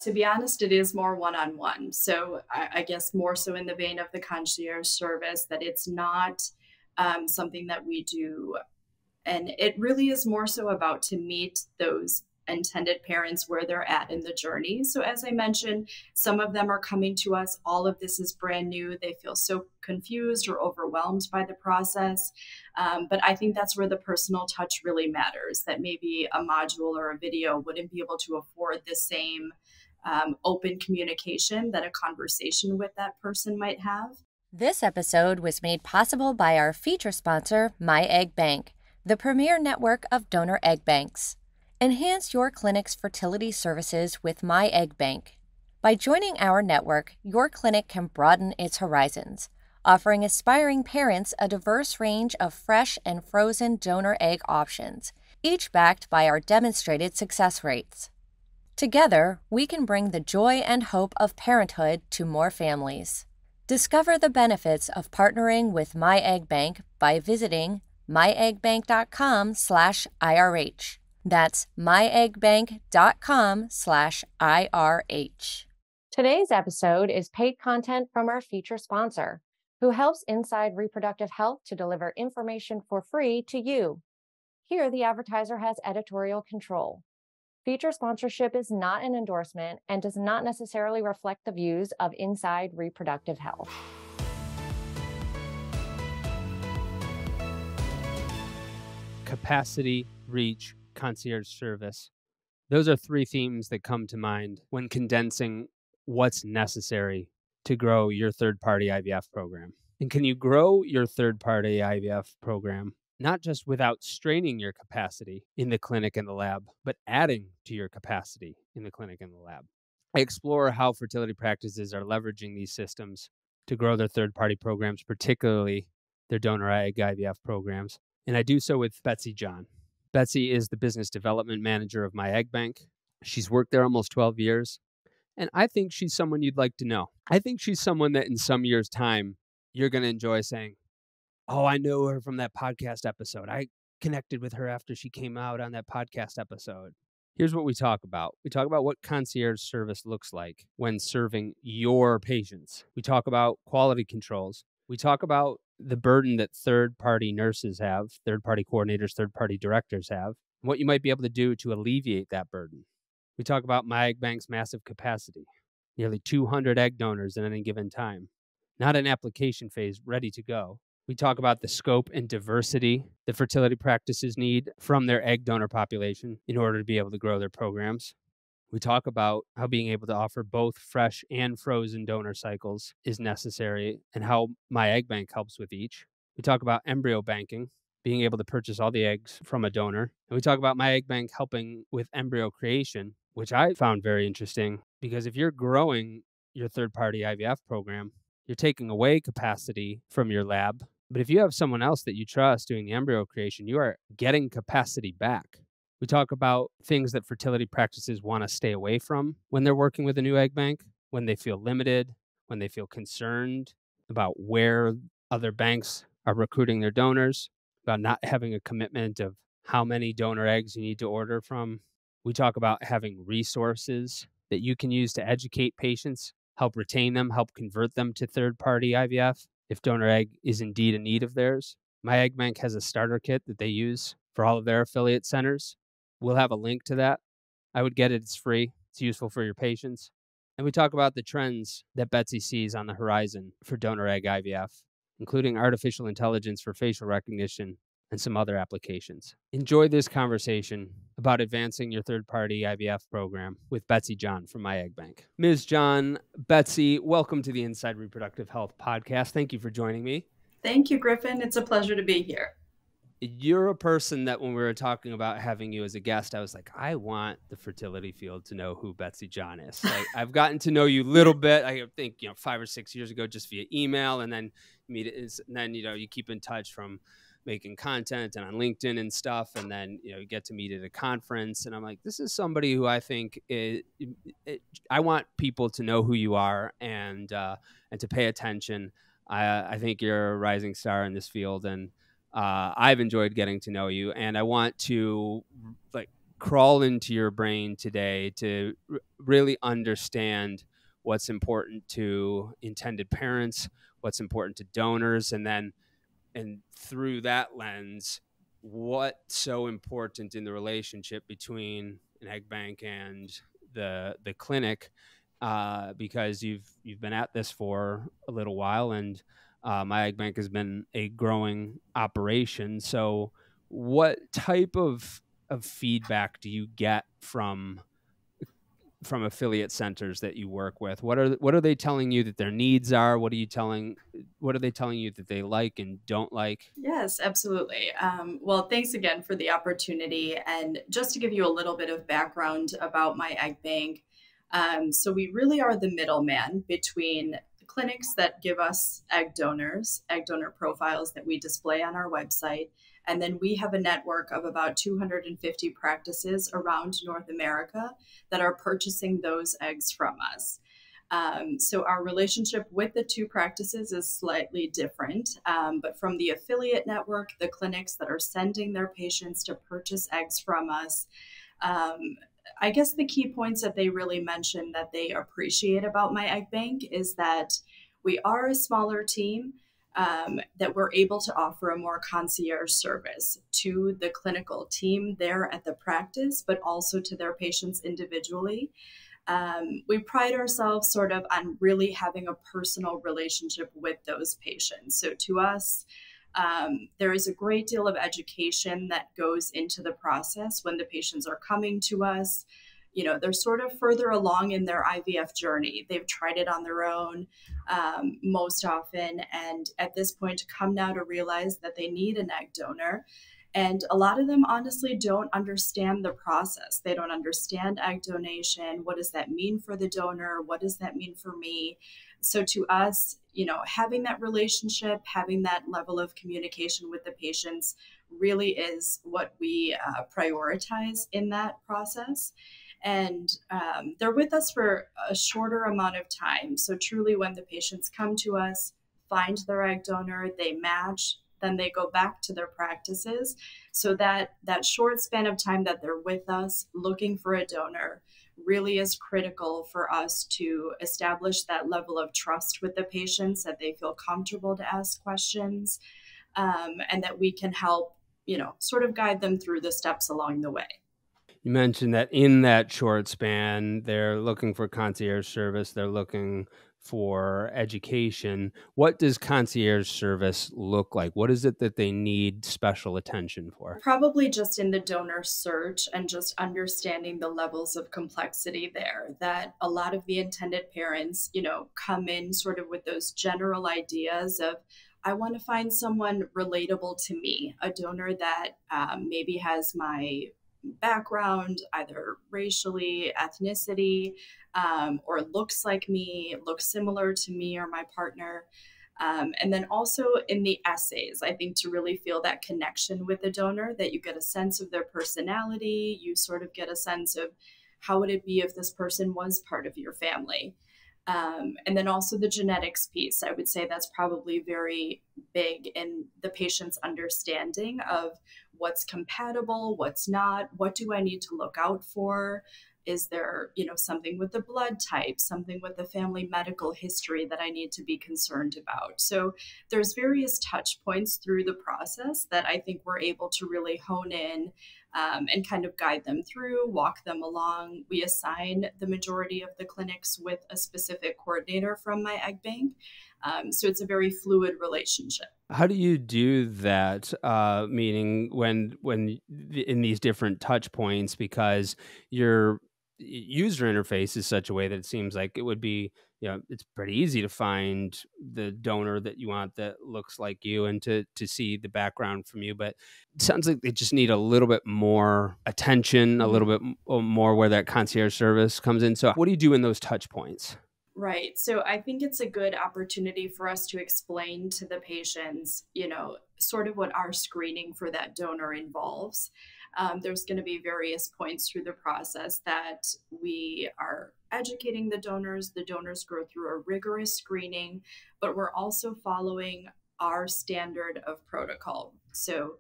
To be honest, it is more one-on-one. So I guess more so in the vein of the concierge service, that it's not something that we do. And it really is more so about to meet those intended parents where they're at in the journey. So as I mentioned, some of them are coming to us. All of this is brand new. They feel so confused or overwhelmed by the process. But I think that's where the personal touch really matters, that maybe a module or a video wouldn't be able to afford the same open communication that a conversation with that person might have. This episode was made possible by our feature sponsor, MyEggBank, the premier network of donor egg banks. Enhance your clinic's fertility services with MyEggBank. By joining our network, your clinic can broaden its horizons, offering aspiring parents a diverse range of fresh and frozen donor egg options, each backed by our demonstrated success rates. Together, we can bring the joy and hope of parenthood to more families. Discover the benefits of partnering with MyEggBank by visiting myeggbank.com/IRH. That's myeggbank.com/IRH. Today's episode is paid content from our feature sponsor, who helps Inside Reproductive Health to deliver information for free to you. Here, the advertiser has editorial control. Feature sponsorship is not an endorsement and does not necessarily reflect the views of Inside Reproductive Health. Capacity, reach, concierge service. Those are three themes that come to mind when condensing what's necessary to grow your third-party IVF program. And can you grow your third-party IVF program not just without straining your capacity in the clinic and the lab, but adding to your capacity in the clinic and the lab? I explore how fertility practices are leveraging these systems to grow their third-party programs, particularly their donor egg IVF programs. And I do so with Betsy John. Betsy is the business development manager of MyEggBank. She's worked there almost 12 years. And I think she's someone you'd like to know. I think she's someone that in some years' time, you're going to enjoy saying, oh, I know her from that podcast episode. I connected with her after she came out on that podcast episode. Here's what we talk about. We talk about what concierge service looks like when serving your patients. We talk about quality controls. We talk about the burden that third-party nurses have, third-party coordinators, third-party directors have, and what you might be able to do to alleviate that burden. We talk about MyEggBank's massive capacity, nearly 200 egg donors at any given time, not an application phase, ready to go. We talk about the scope and diversity that fertility practices need from their egg donor population in order to be able to grow their programs. We talk about how being able to offer both fresh and frozen donor cycles is necessary and how MyEggBank helps with each. We talk about embryo banking, being able to purchase all the eggs from a donor. And we talk about MyEggBank helping with embryo creation, which I found very interesting because if you're growing your third-party IVF program, you're taking away capacity from your lab. But if you have someone else that you trust doing the embryo creation, you are getting capacity back. We talk about things that fertility practices want to stay away from when they're working with a new egg bank, when they feel limited, when they feel concerned about where other banks are recruiting their donors, about not having a commitment of how many donor eggs you need to order from. We talk about having resources that you can use to educate patients, help retain them, help convert them to third-party IVF if donor egg is indeed a need of theirs. MyEggBank has a starter kit that they use for all of their affiliate centers. We'll have a link to that. I would get it. It's free. It's useful for your patients. And we talk about the trends that Betsy sees on the horizon for donor egg IVF, including artificial intelligence for facial recognition and some other applications. Enjoy this conversation about advancing your third-party IVF program with Betsy John from MyEggBank. Ms. John, Betsy, welcome to the Inside Reproductive Health podcast. Thank you for joining me. Thank you, Griffin. It's a pleasure to be here. You're a person that when we were talking about having you as a guest, I was like, I want the fertility field to know who Betsy John is. Like, I've gotten to know you a little bit. I think, 5 or 6 years ago, just via email, and then you keep in touch from making content and on LinkedIn and stuff. And then, you get to meet at a conference. And I'm like, this is somebody who I think I want people to know who you are and to pay attention. I think you're a rising star in this field. And I've enjoyed getting to know you. And I want to crawl into your brain today to really understand what's important to intended parents, what's important to donors, and through that lens, what's so important in the relationship between an egg bank and the clinic, because you've been at this for a little while, and MyEggBank has been a growing operation. So, what type of feedback do you get from affiliate centers that you work with? What are they telling you that their needs are? What are they telling you that they like and don't like? Yes, absolutely. Well, thanks again for the opportunity. And just to give you a little bit of background about my egg bank, so we really are the middleman between the clinics that give us egg donor profiles that we display on our website. And then we have a network of about 250 practices around North America that are purchasing those eggs from us. So our relationship with the two practices is slightly different, but from the affiliate network, the clinics that are sending their patients to purchase eggs from us, I guess the key points that they really mention that they appreciate about my egg bank is that we are a smaller team, that we're able to offer a more concierge service to the clinical team there at the practice, but also to their patients individually. We pride ourselves sort of on really having a personal relationship with those patients. So to us, there is a great deal of education that goes into the process when the patients are coming to us. You know, they're sort of further along in their IVF journey. They've tried it on their own most often. And at this point, to come now to realize that they need an egg donor. And a lot of them honestly don't understand the process. They don't understand egg donation. What does that mean for the donor? What does that mean for me? So to us, you know, having that relationship, having that level of communication with the patients really is what we prioritize in that process. And they're with us for a shorter amount of time. So truly, when the patients come to us, find their egg donor, they match, then they go back to their practices. So that short span of time that they're with us looking for a donor really is critical for us to establish that level of trust with the patients, that they feel comfortable to ask questions, and that we can help, you know, sort of guide them through the steps along the way. You mentioned that in that short span, they're looking for concierge service, they're looking for education. What does concierge service look like? What is it that they need special attention for? Probably just in the donor search and just understanding the levels of complexity there, that a lot of the intended parents, you know, come in sort of with those general ideas of, I want to find someone relatable to me, a donor that maybe has my background, either racially, ethnicity, or looks like me, looks similar to me or my partner. And then also in the essays, I think to really feel that connection with the donor, that you get a sense of their personality, you sort of get a sense of how would it be if this person was part of your family. And then also the genetics piece, I would say that's probably very big in the patient's understanding of what's compatible, what's not, what do I need to look out for? Is there, you know, something with the blood type, something with the family medical history that I need to be concerned about? So there's various touch points through the process that I think we're able to really hone in and kind of guide them through, walk them along. We assign the majority of the clinics with a specific coordinator from my egg bank. So it's a very fluid relationship. How do you do that? Meaning when in these different touch points, because your user interface is such a way that it seems like it would be, you know, it's pretty easy to find the donor that you want that looks like you and to see the background from you. But it sounds like they just need a little bit more attention, a little bit more where that concierge service comes in. So what do you do in those touch points? Right. So I think it's a good opportunity for us to explain to the patients, you know, sort of what our screening for that donor involves. There's going to be various points through the process that we are educating the donors. The donors go through a rigorous screening, but we're also following our standard of protocol. So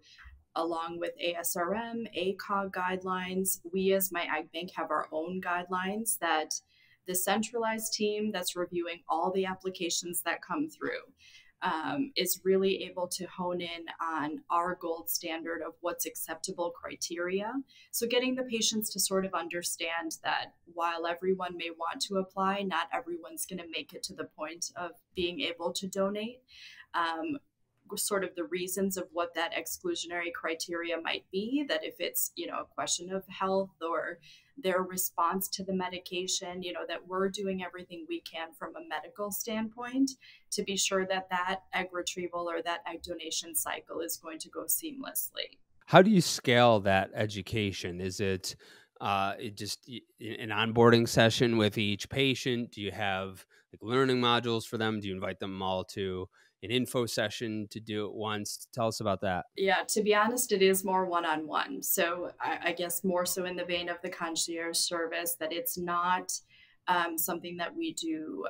along with ASRM, ACOG guidelines. We as MyEggBank have our own guidelines that the centralized team that's reviewing all the applications that come through is really able to hone in on our gold standard of what's acceptable criteria. So getting the patients to sort of understand that while everyone may want to apply, not everyone's going to make it to the point of being able to donate. Sort of the reasons of what that exclusionary criteria might be, that if it's, a question of health or their response to the medication, that we're doing everything we can from a medical standpoint to be sure that that egg retrieval or that egg donation cycle is going to go seamlessly. How do you scale that education? Is it just an onboarding session with each patient? Do you have like learning modules for them? Do you invite them all to an info session to do it once? Tell us about that. Yeah, to be honest, it is more one-on-one. So I guess more so in the vein of the concierge service, that it's not something that we do.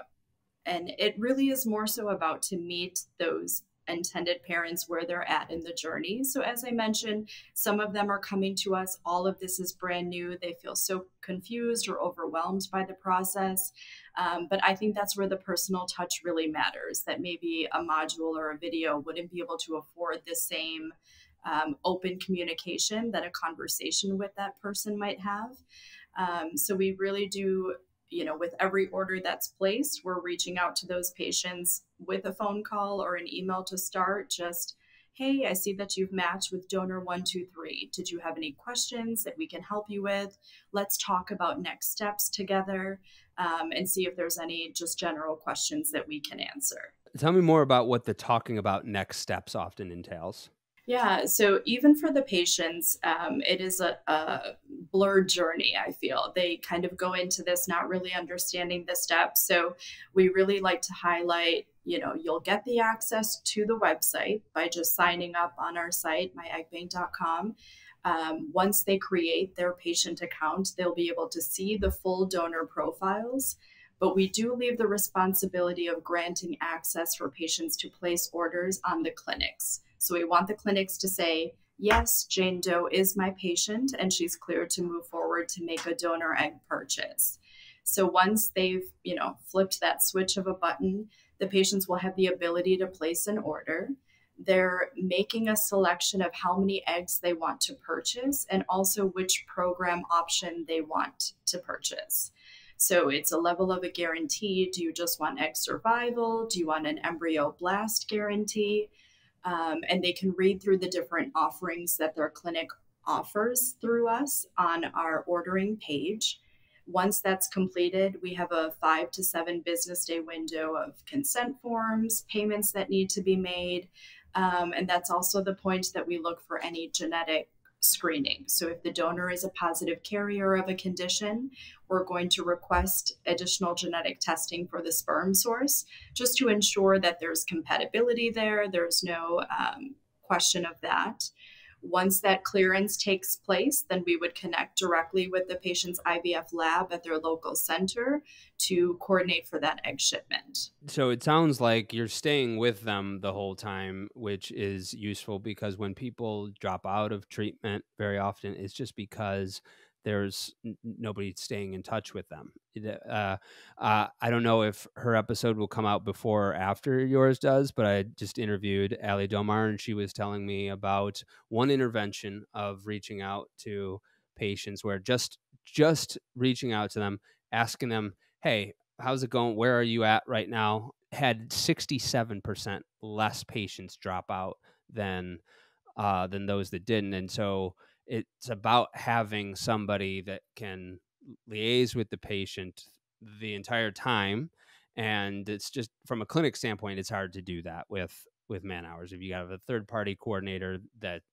And it really is more so about to meet those intended parents where they're at in the journey. So as I mentioned, some of them are coming to us. All of this is brand new. They feel so confused or overwhelmed by the process. But I think that's where the personal touch really matters, that maybe a module or a video wouldn't be able to afford the same open communication that a conversation with that person might have. So we really do, with every order that's placed, we're reaching out to those patients with a phone call or an email to start. Just, hey, I see that you've matched with donor 123. Did you have any questions that we can help you with? Let's talk about next steps together and see if there's any just general questions that we can answer. Tell me more about what the talking about next steps often entails. Yeah, so even for the patients, it is a blurred journey, I feel. They kind of go into this not really understanding the steps. So we really like to highlight, you'll get the access to the website by just signing up on our site, myeggbank.com. Once they create their patient account, they'll be able to see the full donor profiles. But we do leave the responsibility of granting access for patients to place orders on the clinics. So we want the clinics to say, yes, Jane Doe is my patient and she's cleared to move forward to make a donor egg purchase. So once they've, flipped that switch of a button, the patients will have the ability to place an order. They're making a selection of how many eggs they want to purchase and also which program option they want to purchase. So it's a level of a guarantee. Do you just want egg survival? Do you want an embryo blast guarantee? And they can read through the different offerings that their clinic offers through us on our ordering page. Once that's completed, we have a 5 to 7 business day window of consent forms, payments that need to be made. And that's also the point that we look for any genetic screening. So if the donor is a positive carrier of a condition, we're going to request additional genetic testing for the sperm source just to ensure that there's compatibility there. There's no question of that. Once that clearance takes place, then we would connect directly with the patient's IVF lab at their local center to coordinate for that egg shipment. So it sounds like you're staying with them the whole time, which is useful because when people drop out of treatment, very often it's just because there's nobody staying in touch with them. I don't know if her episode will come out before or after yours does, but I just interviewed Ali Domar, and she was telling me about one intervention of reaching out to patients where just reaching out to them, asking them, hey, how's it going? Where are you at right now? Had 67% less patients drop out than those that didn't. And so it's about having somebody that can liaise with the patient the entire time. And it's just from a clinic standpoint, it's hard to do that with man hours. If you have a third party coordinator that,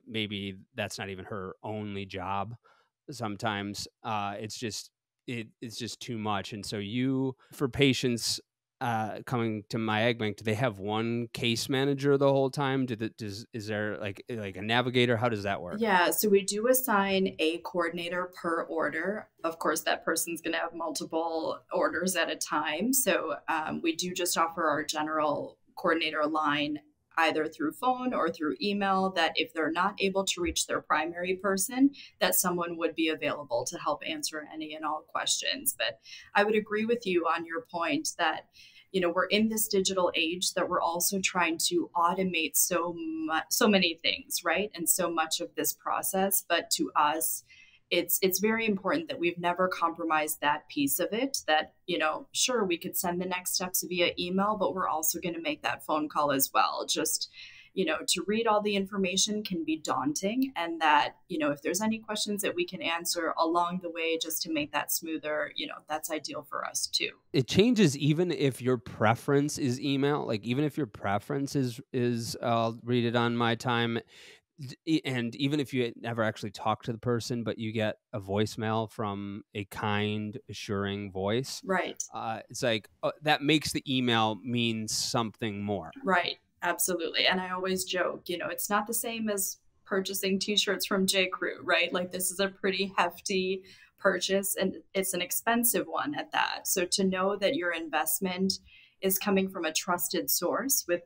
maybe that's not even her only job. Sometimes it's just too much. And so for patients coming to MyEggBank, do they have one case manager the whole time? Is there like a navigator? How does that work? Yeah, so we do assign a coordinator per order. Of course, that person's going to have multiple orders at a time. So we do just offer our general coordinator line either through phone or through email, that if they're not able to reach their primary person, that someone would be available to help answer any and all questions. But I would agree with you on your point that, we're in this digital age that we're also trying to automate so many things, right? And so much of this process. But to us, it's very important that we've never compromised that piece of it, that, sure, we could send the next steps via email, but we're also going to make that phone call as well. Just, to read all the information can be daunting, and that, if there's any questions that we can answer along the way just to make that smoother, that's ideal for us too. It changes even if your preference is email, like even if your preference is read it on my time. And even if you never actually talk to the person, but you get a voicemail from a kind, assuring voice, Right. It's like that makes the email mean something more. Right. Absolutely. And I always joke, it's not the same as purchasing t-shirts from J. Crew, right? Like, this is a pretty hefty purchase, and it's an expensive one at that. So to know that your investment is coming from a trusted source with,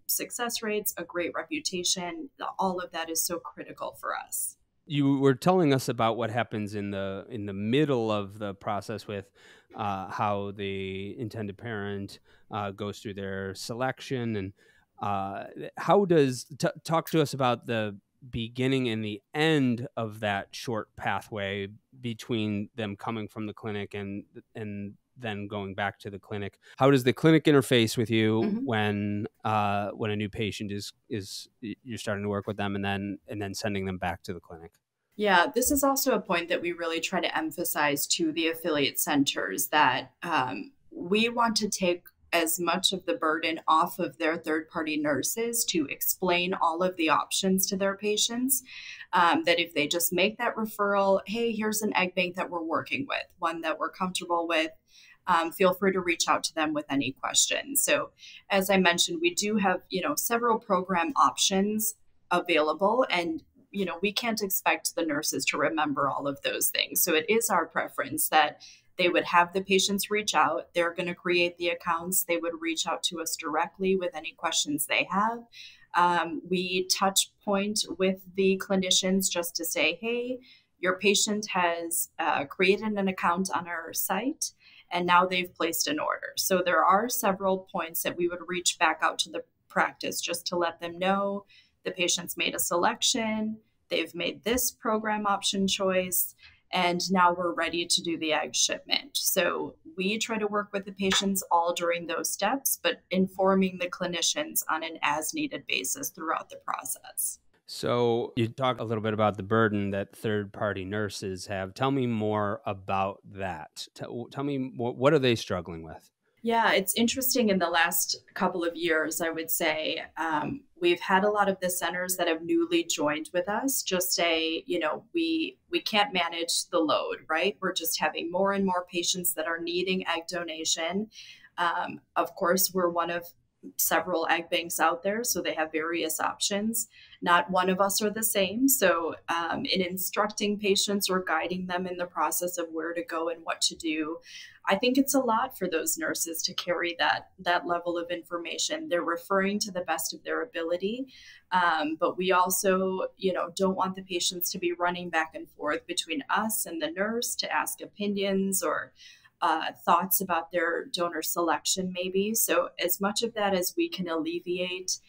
success rates, a great reputation, all of that is so critical for us. You were telling us about what happens in the middle of the process with how the intended parent goes through their selection, and how does talk to us about the beginning and the end of that short pathway between them coming from the clinic and then going back to the clinic. How does the clinic interface with you when a new patient is you're starting to work with them and then sending them back to the clinic? Yeah, this is also a point that we really try to emphasize to the affiliate centers, that we want to take as much of the burden off of their third-party nurses to explain all of the options to their patients. That if they just make that referral, hey, here's an egg bank that we're working with, one that we're comfortable with, feel free to reach out to them with any questions. So as I mentioned, we do have, several program options available, and we can't expect the nurses to remember all of those things. So it is our preference that they would have the patients reach out. They're going to create the accounts. They would reach out to us directly with any questions they have. We touch point with the clinicians just to say, hey, your patient has created an account on our site, and now they've placed an order. So there are several points that we would reach back out to the practice just to let them know the patient's made a selection, they've made this program option choice, and now we're ready to do the egg shipment. So we try to work with the patients all during those steps, but informing the clinicians on an as-needed basis throughout the process. So you talk a little bit about the burden that third-party nurses have. Tell me more about that. Tell me, what are they struggling with? Yeah, it's interesting. In the last couple of years, I would say, we've had a lot of the centers that have newly joined with us just say, we can't manage the load, right? We're just having more and more patients that are needing egg donation. Of course, we're one of several egg banks out there, so they have various options. Not one of us are the same. So in instructing patients or guiding them in the process of where to go and what to do, I think it's a lot for those nurses to carry that level of information. They're referring to the best of their ability, but we also, don't want the patients to be running back and forth between us and the nurse to ask opinions or thoughts about their donor selection, maybe. So as much of that as we can alleviate,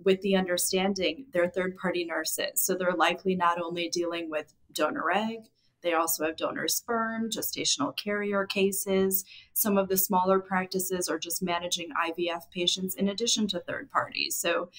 with the understanding they're third-party nurses. So they're likely not only dealing with donor egg, they also have donor sperm, gestational carrier cases. Some of the smaller practices are just managing IVF patients in addition to third parties. So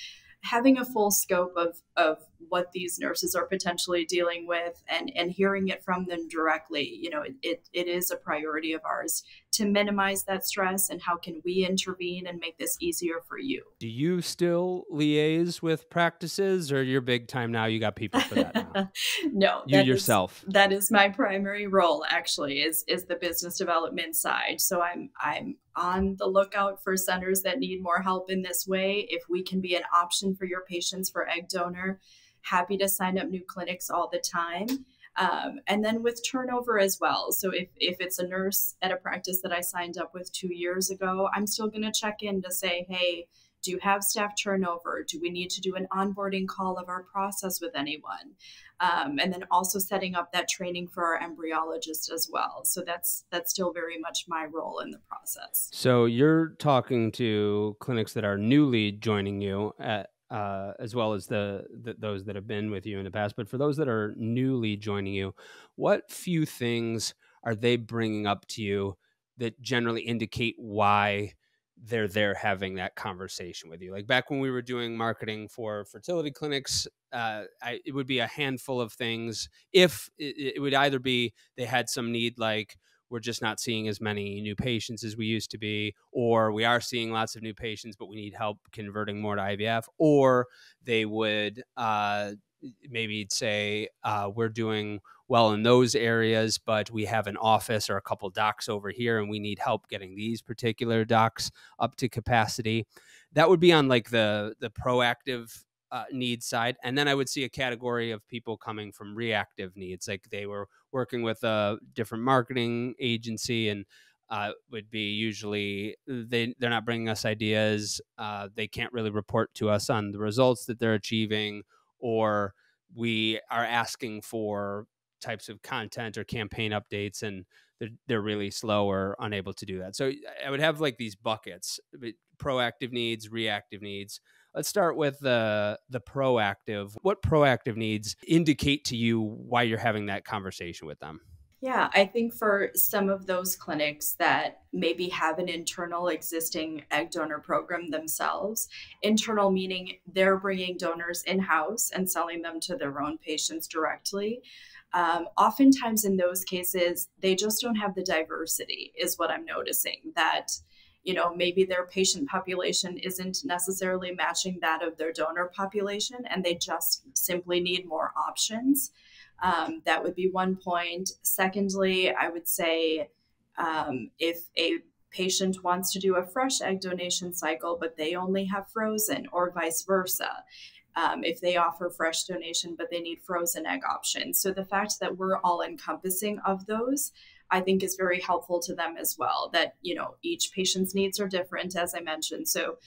having a full scope of what these nurses are potentially dealing with and hearing it from them directly, it is a priority of ours to minimize that stress. And how can we intervene and make this easier for you? Do you still liaise with practices, or you're big time now? You got people for that now? No, you yourself. That is my primary role, actually, is the business development side. So I'm on the lookout for centers that need more help in this way. If we can be an option for your patients for egg donor, happy to sign up new clinics all the time. And then with turnover as well. So if it's a nurse at a practice that I signed up with 2 years ago, I'm still going to check in to say, hey, Do you have staff turnover? Do we need to do an onboarding call of our process with anyone? And then also setting up that training for our embryologist as well. So that's still very much my role in the process. So you're talking to clinics that are newly joining you as well as those that have been with you in the past. But for those that are newly joining you, what few things are they bringing up to you that generally indicate why they're there having that conversation with you? Like back when we were doing marketing for fertility clinics, it would be a handful of things. If it would either be they had some need, like we're just not seeing as many new patients as we used to be, or we are seeing lots of new patients, but we need help converting more to IVF, or they would maybe say, we're doing well in those areas, but we have an office or a couple docs over here, and we need help getting these particular docs up to capacity. That would be on like the proactive needs side. And then I would see a category of people coming from reactive needs, like they were working with a different marketing agency, and would be usually they're not bringing us ideas. They can't really report to us on the results that they're achieving, or we are asking for types of content or campaign updates, and they're really slow or unable to do that. So I would have like these buckets: proactive needs, reactive needs. Let's start with the proactive. What proactive needs indicate to you why you're having that conversation with them? Yeah, I think for some of those clinics that maybe have an internal existing egg donor program themselves, internal meaning they're bringing donors in-house and selling them to their own patients directly. Oftentimes in those cases, they just don't have the diversity, is what I'm noticing, that maybe their patient population isn't necessarily matching that of their donor population, and they just simply need more options. That would be one point. Secondly, I would say if a patient wants to do a fresh egg donation cycle, but they only have frozen, or vice versa. If they offer fresh donation, but they need frozen egg options. So the fact that we're all encompassing of those, I think is very helpful to them as well, that, each patient's needs are different, as I mentioned. So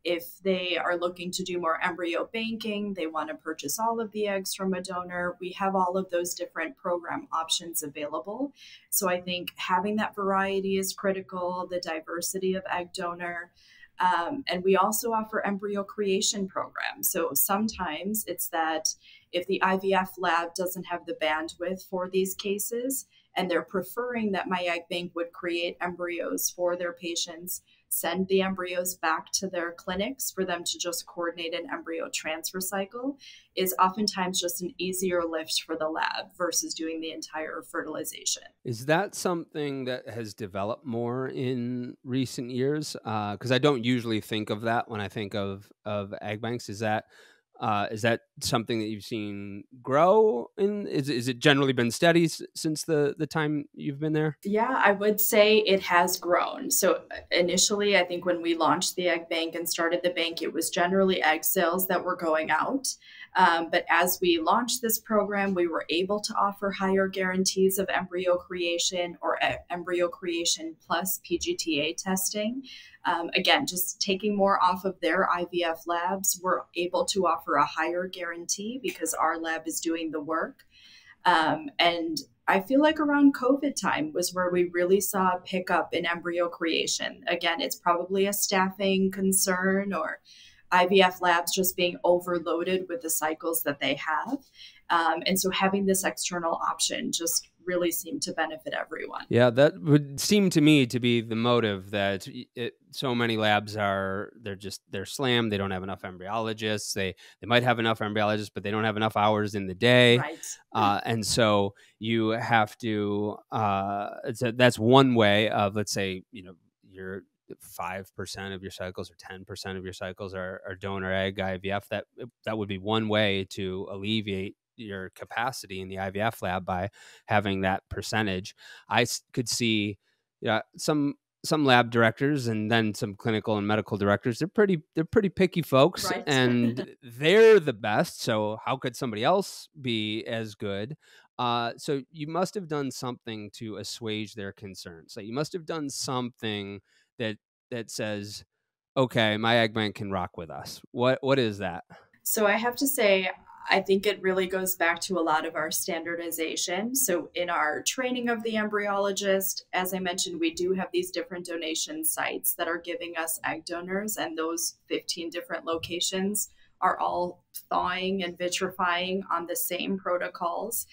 if they are looking to do more embryo banking, they want to purchase all of the eggs from a donor, we have all of those different program options available. So I think having that variety is critical, the diversity of egg donor. And we also offer embryo creation programs. So sometimes it's that if the IVF lab doesn't have the bandwidth for these cases, and they're preferring that MyEggBank would create embryos for their patients, send the embryos back to their clinics for them to just coordinate an embryo transfer cycle, is oftentimes just an easier lift for the lab versus doing the entire fertilization. Is that something that has developed more in recent years? Because I don't usually think of that when I think of egg banks. Is that something that you've seen grow? Is it generally been steady since the time you've been there? Yeah, I would say it has grown. So initially, I think when we launched the egg bank and started the bank, it was generally egg sales that were going out. But as we launched this program, we were able to offer higher guarantees of embryo creation, or embryo creation plus PGTA testing. Again, just taking more off of their IVF labs, we're able to offer a higher guarantee because our lab is doing the work. And I feel like around COVID time was where we really saw a pickup in embryo creation. Again, it's probably a staffing concern, or IVF labs just being overloaded with the cycles that they have. And so having this external option just really seemed to benefit everyone. Yeah, that would seem to me to be the motive, that so many labs they're slammed. They don't have enough embryologists. They might have enough embryologists, but they don't have enough hours in the day. Right. And so you have to, that's one way of, let's say, you're 5% of your cycles or 10% of your cycles are donor egg IVF. That would be one way to alleviate your capacity in the IVF lab by having that percentage. I could see, some lab directors and then some clinical and medical directors. They're pretty picky folks, Right. and they're the best. So how could somebody else be as good? So you must have done something to assuage their concerns. Like you must have done something that says, okay, MyEggBank can rock with us? What is that? So I have to say, I think it really goes back to a lot of our standardization. So in our training of the embryologist, as I mentioned, we do have these different donation sites that are giving us egg donors, and those 15 different locations are all thawing and vitrifying on the same protocols,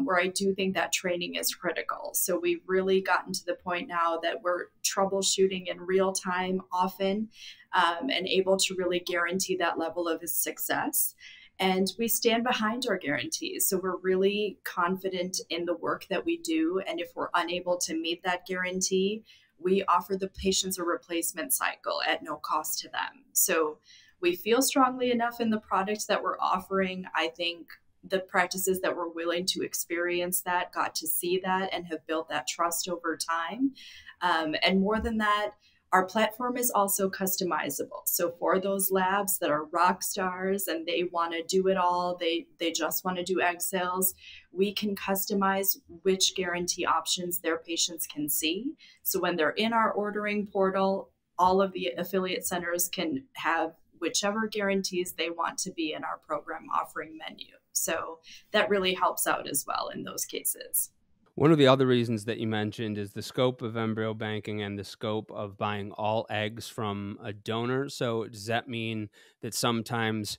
where I do think that training is critical. So we've really gotten to the point now that we're troubleshooting in real time often, and able to really guarantee that level of success. And we stand behind our guarantees. So we're really confident in the work that we do. And if we're unable to meet that guarantee, we offer the patients a replacement cycle at no cost to them. So we feel strongly enough in the product that we're offering. I think the practices that were willing to experience that got to see that and have built that trust over time. And more than that, our platform is also customizable. So for those labs that are rock stars and they want to do it all, they just want to do egg sales, we can customize which guarantee options their patients can see. So when they're in our ordering portal, all of the affiliate centers can have whichever guarantees they want to be in our program offering menu. So that really helps out as well in those cases. One of the other reasons that you mentioned is the scope of embryo banking and the scope of buying all eggs from a donor. So does that mean that sometimes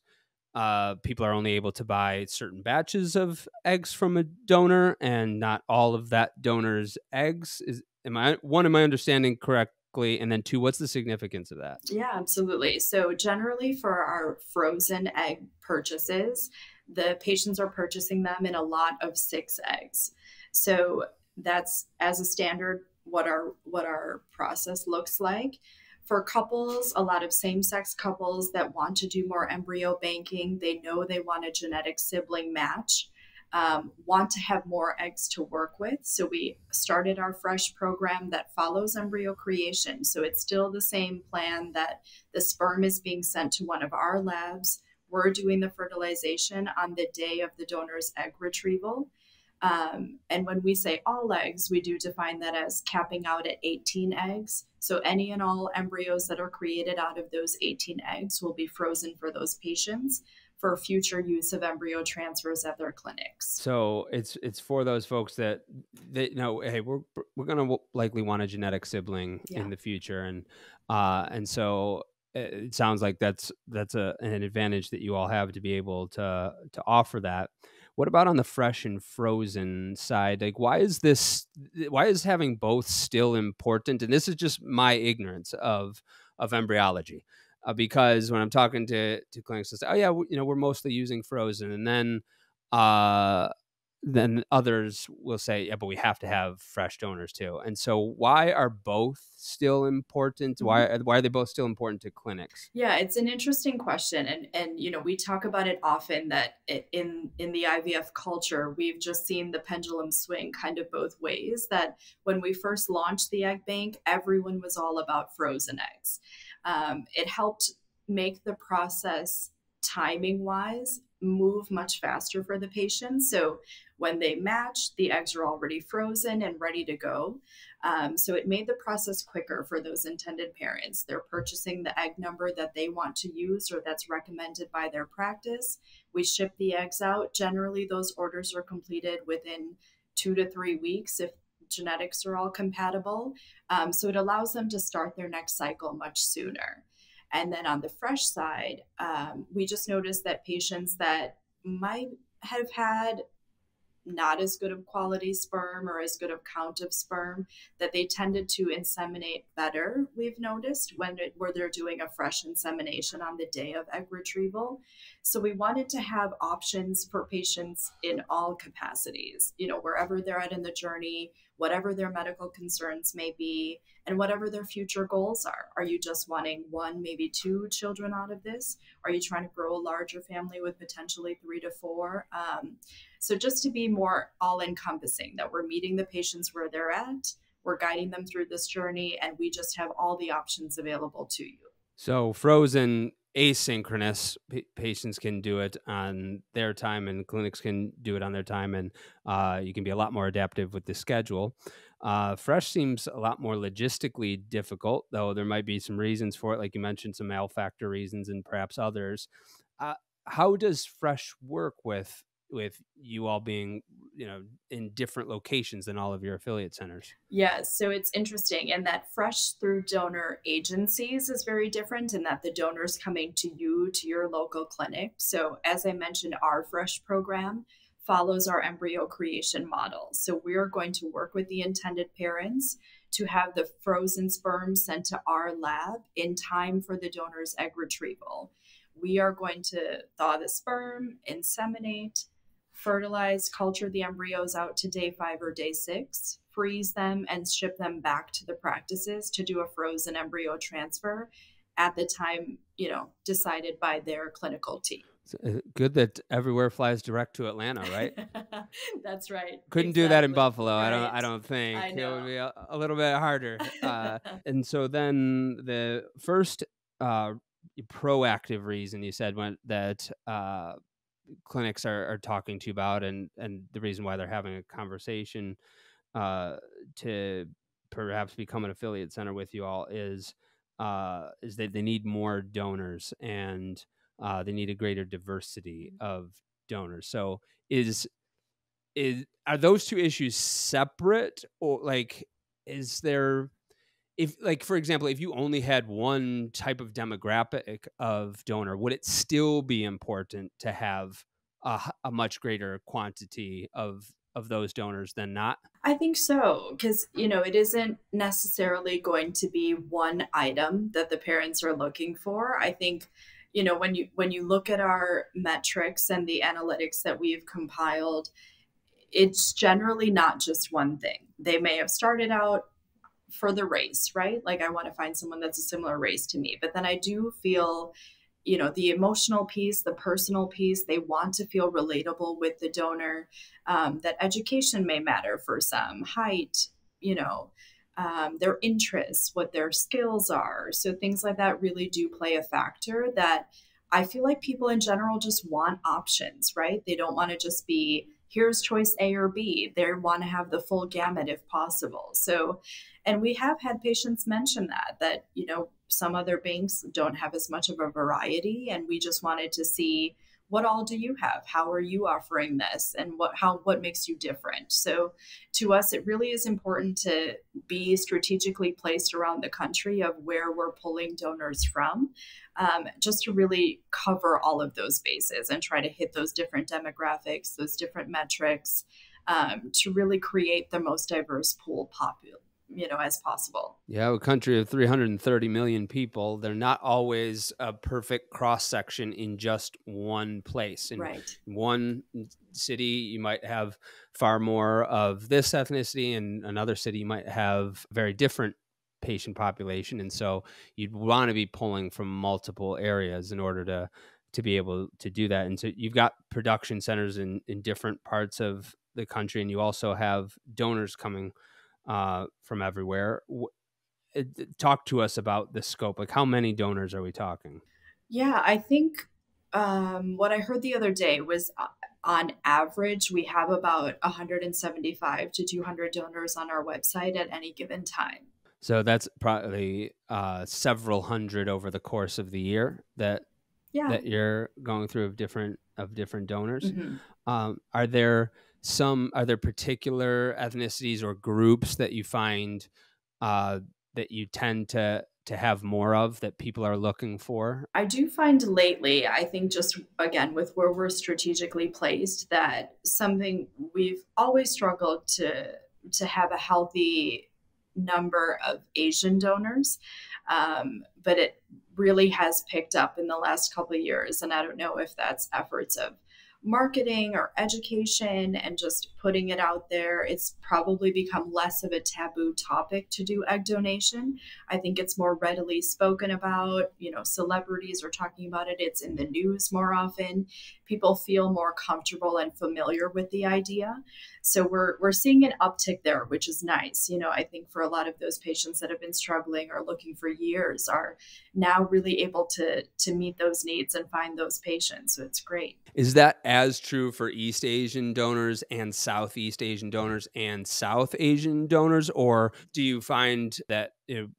people are only able to buy certain batches of eggs from a donor and not all of that donor's eggs? Am I understanding correctly? And then two, what's the significance of that? Yeah, absolutely. So generally for our frozen egg purchases, the patients are purchasing them in a lot of 6 eggs. So that's as a standard what our process looks like. For couples, a lot of same-sex couples that want to do more embryo banking, they know they want a genetic sibling match, want to have more eggs to work with. So we started our fresh program that follows embryo creation. So it's still the same plan that the sperm is being sent to one of our labs. We're doing the fertilization on the day of the donor's egg retrieval. And when we say all eggs, we do define that as capping out at 18 eggs. So any and all embryos that are created out of those 18 eggs will be frozen for those patients for future use of embryo transfers at their clinics. So it's for those folks that they know, hey, we're going to likely want a genetic sibling in the future, and so it sounds like that's an advantage that you all have to be able to offer that. What about on the fresh and frozen side? Like, why is having both still important? And this is just my ignorance of embryology, because when I'm talking to clinics, they say, "Oh yeah, we're mostly using frozen," and then others will say, "Yeah, but we have to have fresh donors too." And so, why are both still important? Why are they both still important to clinics? Yeah, it's an interesting question, and we talk about it often that in the IVF culture, we've just seen the pendulum swing kind of both ways. That when we first launched the egg bank, everyone was all about frozen eggs. It helped make the process timing wise move much faster for the patients. So when they matched, the eggs are already frozen and ready to go. So it made the process quicker for those intended parents. They're purchasing the egg number that they want to use or that's recommended by their practice. We ship the eggs out. Generally, those orders are completed within 2 to 3 weeks if genetics are all compatible. So it allows them to start their next cycle much sooner. And then on the fresh side, we just noticed that patients that might have had not as good of quality sperm or as good of count of sperm, that they tended to inseminate better, we've noticed, where they're doing a fresh insemination on the day of egg retrieval. So we wanted to have options for patients in all capacities, wherever they're at in the journey, whatever their medical concerns may be, and whatever their future goals are. Are you just wanting 1, maybe 2 children out of this? Are you trying to grow a larger family with potentially 3 to 4? So just to be more all-encompassing, that we're meeting the patients where they're at, we're guiding them through this journey, and we just have all the options available to you. So frozen asynchronous, patients can do it on their time and clinics can do it on their time, and you can be a lot more adaptive with the schedule. Fresh seems a lot more logistically difficult, though there might be some reasons for it, like you mentioned, some malfactor reasons and perhaps others. Uh, how does fresh work with you all being, in different locations than all of your affiliate centers? Yeah, so it's interesting in that fresh through donor agencies is very different in that the donor's coming to you, to your local clinic. So, as I mentioned, our fresh program follows our embryo creation model. So, we're going to work with the intended parents to have the frozen sperm sent to our lab in time for the donor's egg retrieval. We are going to thaw the sperm, inseminate, fertilize, culture the embryos out to day 5 or day 6, freeze them, and ship them back to the practices to do a frozen embryo transfer at the time, decided by their clinical team. Good that everywhere flies direct to Atlanta, right? That's right. Couldn't do that in Exactly. Buffalo. Right. I don't think I it know. would be a little bit harder. And so then the first proactive reason you said that clinics are talking to you about, and the reason why they're having a conversation to perhaps become an affiliate center with you all is that they need more donors, and they need a greater diversity of donors. So are those two issues separate, or like is there, if, like, for example, if you only had one type of demographic of donor, would it still be important to have a much greater quantity of those donors than not? I think so, because it isn't necessarily going to be one item that the parents are looking for. I think when you look at our metrics and the analytics that we've compiled, it's generally not just one thing. They may have started out for the race, right? Like, I want to find someone that's a similar race to me. But then I do feel, the emotional piece, the personal piece, they want to feel relatable with the donor, that education may matter for some, height, their interests, what their skills are. So things like that really do play a factor that I feel like people in general just want options, right? They don't want to just be, here's choice A or B. They want to have the full gamut if possible. So, and we have had patients mention that, some other banks don't have as much of a variety. And we just wanted to see, what all do you have? How are you offering this? And what makes you different? So to us, it really is important to be strategically placed around the country of where we're pulling donors from, just to really cover all of those bases and try to hit those different demographics, those different metrics, to really create the most diverse pool as possible. Yeah, a country of 330 million people, they're not always a perfect cross section in just one place. In Right. one city, you might have far more of this ethnicity, and another city you might have very different patient population. And so you'd want to be pulling from multiple areas in order to be able to do that. And so you've got production centers in different parts of the country, and you also have donors coming from everywhere. Talk to us about the scope. Like, how many donors are we talking? Yeah, I think what I heard the other day was, on average, we have about 175 to 200 donors on our website at any given time. So that's probably several hundred over the course of the year that you're going through of different donors. Mm-hmm. Are there particular ethnicities or groups that you find that you tend to have more of, that people are looking for? I do find lately, I think just again with where we're strategically placed, that something we've always struggled to have a healthy number of Asian donors, but it really has picked up in the last couple of years. And I don't know if that's efforts of marketing or education and just putting it out there. It's probably become less of a taboo topic to do egg donation. I think it's more readily spoken about. Celebrities are talking about it. It's in the news more often. People feel more comfortable and familiar with the idea. So we're seeing an uptick there, which is nice. I think for a lot of those patients that have been struggling or looking for years are now really able to meet those needs and find those patients. So it's great. Is that as true for East Asian donors and Southeast Asian donors and South Asian donors? Or do you find that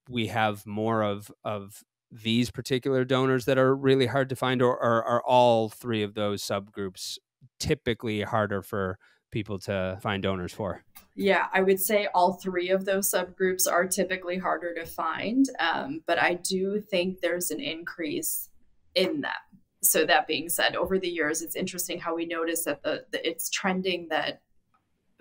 we have more of these particular donors that are really hard to find, or are all three of those subgroups typically harder for people to find donors for? Yeah, I would say all three of those subgroups are typically harder to find, but I do think there's an increase in them. So that being said, over the years, it's interesting how we notice that it's trending that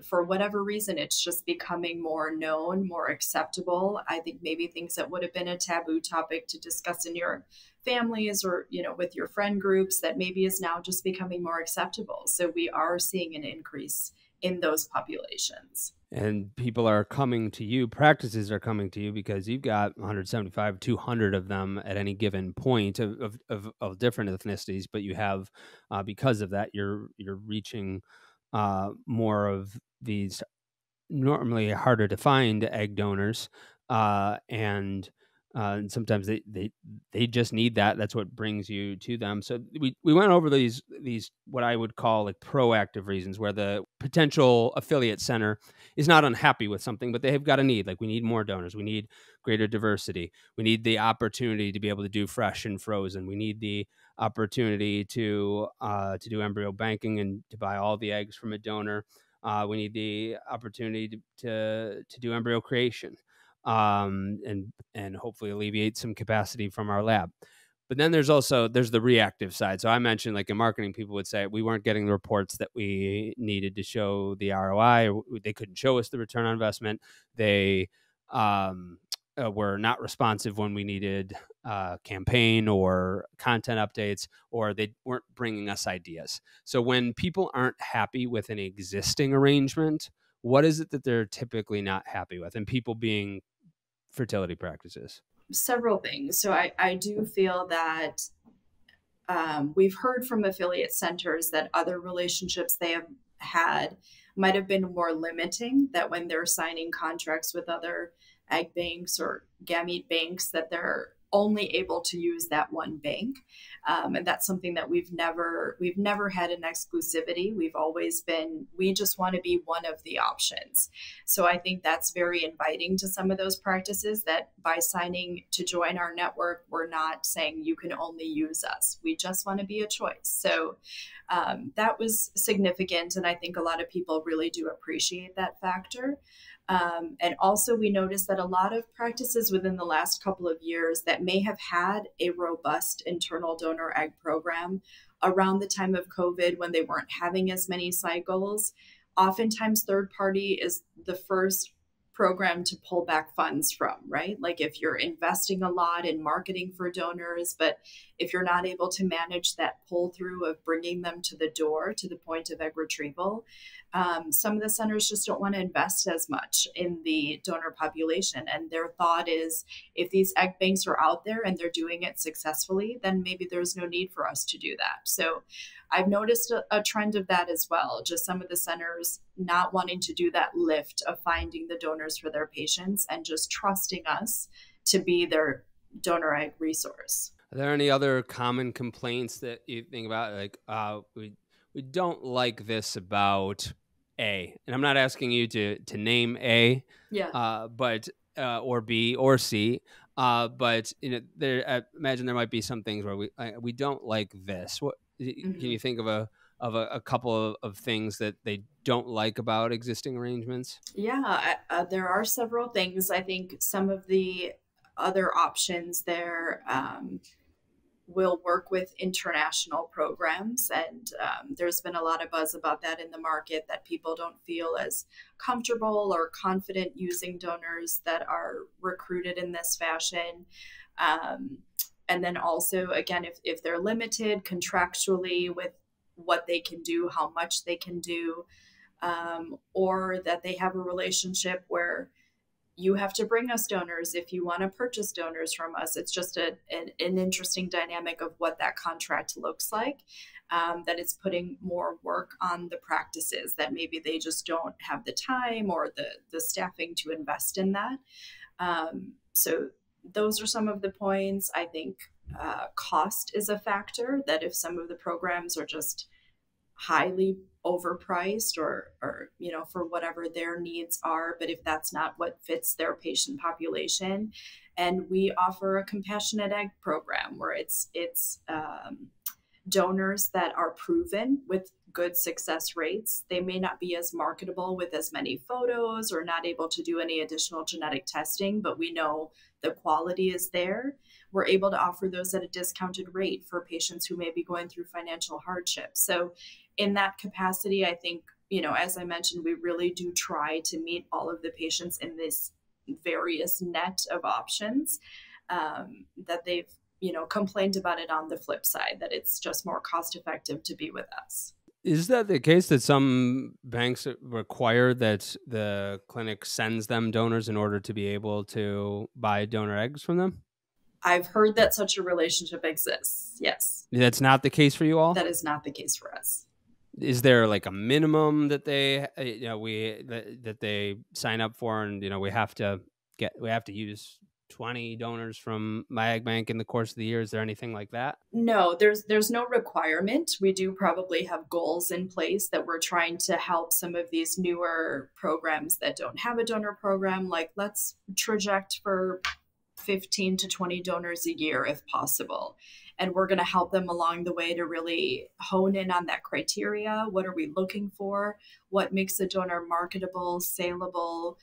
for whatever reason, it's just becoming more known, more acceptable. I think maybe things that would have been a taboo topic to discuss in your families or, with your friend groups, that maybe is now just becoming more acceptable. So we are seeing an increase in those populations. And people are coming to you, practices are coming to you because you've got 175, 200 of them at any given point of different ethnicities, but you have, because of that, you're reaching more of these normally harder to find egg donors, and sometimes they just need that. That's what brings you to them. So we went over these what I would call like proactive reasons, where the potential affiliate center is not unhappy with something, but they have got a need. Like, we need more donors, we need greater diversity, we need the opportunity to be able to do fresh and frozen, we need the opportunity to do embryo banking and to buy all the eggs from a donor. We need the opportunity to do embryo creation, and hopefully alleviate some capacity from our lab. But then there's the reactive side. So I mentioned, like, in marketing, people would say we weren't getting the reports that we needed to show the ROI, or they couldn't show us the return on investment. They were not responsive when we needed campaign or content updates, or they weren't bringing us ideas. So when people aren't happy with an existing arrangement, what is it that they're typically not happy with? And people being fertility practices. Several things. So I do feel that we've heard from affiliate centers that other relationships they have had might have been more limiting, that when they're signing contracts with other egg banks or gamete banks, that they're only able to use that one bank. And that's something that we've never had an exclusivity. We've always been, we just want to be one of the options. So I think that's very inviting to some of those practices, that by signing to join our network, we're not saying you can only use us. We just want to be a choice. So that was significant. And I think a lot of people really do appreciate that factor. And also, we noticed that a lot of practices within the last couple of years that may have had a robust internal donor egg program around the time of COVID, when they weren't having as many cycles, oftentimes third party is the first program to pull back funds from, right? Like, if you're investing a lot in marketing for donors, but if you're not able to manage that pull through of bringing them to the door, to the point of egg retrieval, some of the centers just don't want to invest as much in the donor population. And their thought is, if these egg banks are out there and they're doing it successfully, then maybe there's no need for us to do that. So I've noticed a trend of that as well. Just some of the centers not wanting to do that lift of finding the donors for their patients and just trusting us to be their donor egg resource. Are there any other common complaints that you think about? Like, we don't like this about A, and I'm not asking you to name A, but or B or C, but there. I imagine there might be some things where we don't like this. What can you think of a couple of things that they don't like about existing arrangements? Yeah, there are several things. I think some of the other options there will work with international programs. And there's been a lot of buzz about that in the market, that people don't feel as comfortable or confident using donors that are recruited in this fashion. And then also, again, if they're limited contractually with what they can do, how much they can do, or that they have a relationship where you have to bring us donors if you want to purchase donors from us. It's just an interesting dynamic of what that contract looks like, that it's putting more work on the practices, that maybe they just don't have the time or the staffing to invest in that. So those are some of the points. I think cost is a factor, that if some of the programs are just highly overpriced or for whatever their needs are, but if that's not what fits their patient population. And we offer a compassionate egg program where it's donors that are proven with good success rates. They may not be as marketable with as many photos or not able to do any additional genetic testing, but we know the quality is there. We're able to offer those at a discounted rate for patients who may be going through financial hardship. So in that capacity, I think, as I mentioned, we really do try to meet all of the patients in this various net of options that they've complained about it on the flip side, that it's just more cost effective to be with us. Is that the case that some banks require that the clinic sends them donors in order to be able to buy donor eggs from them? I've heard that such a relationship exists. Yes. That's not the case for you all? That is not the case for us. Is there like a minimum that they, that they sign up for, and we have to use 20 donors from MyEggBank in the course of the year? Is there anything like that? No, there's no requirement. We do probably have goals in place that we're trying to help some of these newer programs that don't have a donor program. Like, let's traject for 15 to 20 donors a year if possible. And we're going to help them along the way to really hone in on that criteria. What are we looking for? What makes a donor marketable, saleable,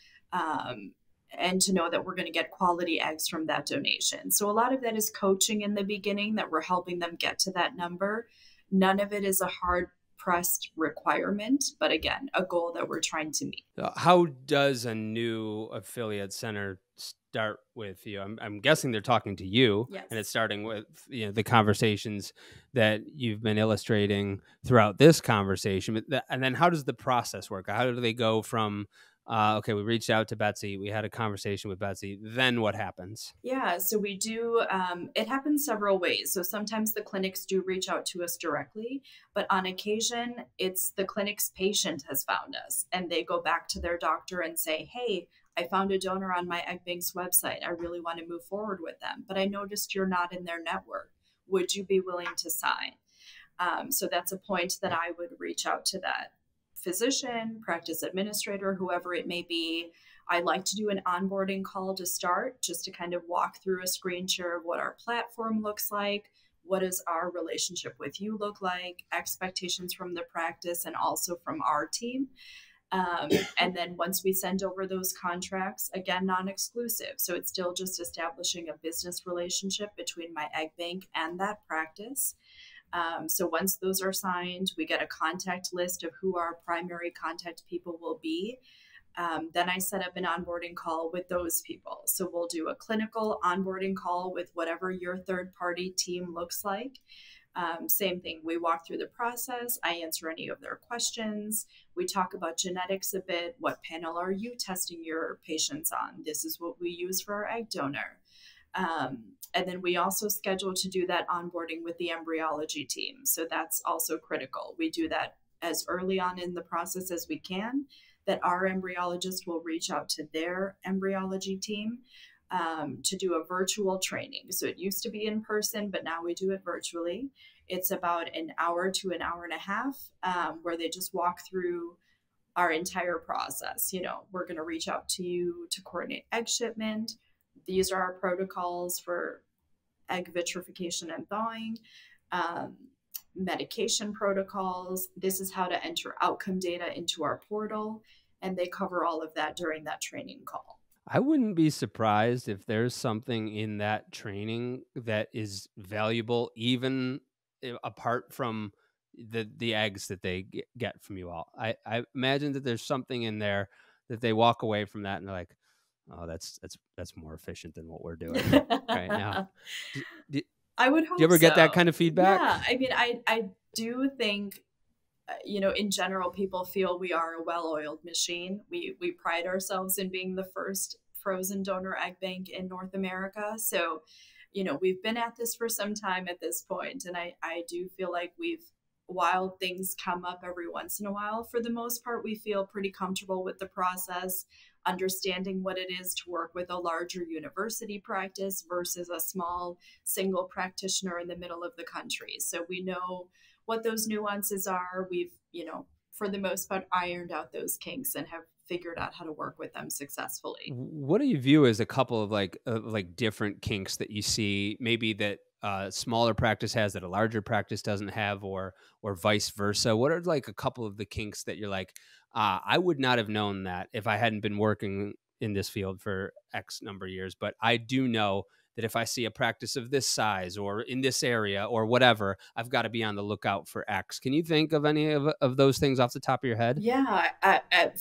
and to know that we're going to get quality eggs from that donation. So a lot of that is coaching in the beginning, that we're helping them get to that number. None of it is a hard pressed requirement, but again, a goal that we're trying to meet. How does a new affiliate center start with you? I'm guessing they're talking to you. Yes. And it's starting with the conversations that you've been illustrating throughout this conversation. And then how does the process work? How do they go from okay, we reached out to Betsy, we had a conversation with Betsy, then what happens? Yeah, so we do, it happens several ways. So sometimes the clinics do reach out to us directly, but on occasion, it's the clinic's patient has found us and they go back to their doctor and say, hey, I found a donor on MyEggBank's website. I really want to move forward with them, but I noticed you're not in their network. Would you be willing to sign? So that's a point that I would reach out to that physician, practice administrator, whoever it may be. I like to do an onboarding call to start, just to kind of walk through a screen share of what our platform looks like, what does our relationship with you look like, expectations from the practice and also from our team. And then once we send over those contracts, again, non-exclusive. So it's still just establishing a business relationship between MyEggBank and that practice. So once those are signed, we get a contact list of who our primary contact people will be. Then I set up an onboarding call with those people. So we'll do a clinical onboarding call with whatever your third-party team looks like. Same thing. We walk through the process. I answer any of their questions. We talk about genetics a bit. What panel are you testing your patients on? This is what we use for our egg donor. And then we also schedule to do that onboarding with the embryology team. So that's also critical. We do that as early on in the process as we can, that our embryologist will reach out to their embryology team to do a virtual training. So it used to be in person, but now we do it virtually. It's about an hour to an hour and a half where they just walk through our entire process. We're going to reach out to you to coordinate egg shipment. These are our protocols for egg vitrification and thawing, medication protocols. This is how to enter outcome data into our portal. And they cover all of that during that training call. I wouldn't be surprised if there's something in that training that is valuable, even apart from the eggs that they get from you all. I imagine that there's something in there that they walk away from that and they're like, oh, that's more efficient than what we're doing right now. I would hope. Do you ever get so. that kind of feedback? Yeah, I mean, I do think, in general, people feel we are a well-oiled machine. We pride ourselves in being the first frozen donor egg bank in North America. So, we've been at this for some time at this point, and I do feel like while things come up every once in a while, for the most part, we feel pretty comfortable with the process, understanding what it is to work with a larger university practice versus a small single practitioner in the middle of the country. So we know what those nuances are. We've, for the most part, ironed out those kinks and have figured out how to work with them successfully. What do you view as a couple of like different kinks that you see, maybe that a smaller practice has that a larger practice doesn't have, or vice versa? What are like a couple of the kinks that you're like, I would not have known that if I hadn't been working in this field for X number of years, but I do know that if I see a practice of this size or in this area or whatever, I've got to be on the lookout for X. Can you think of any of those things off the top of your head? Yeah,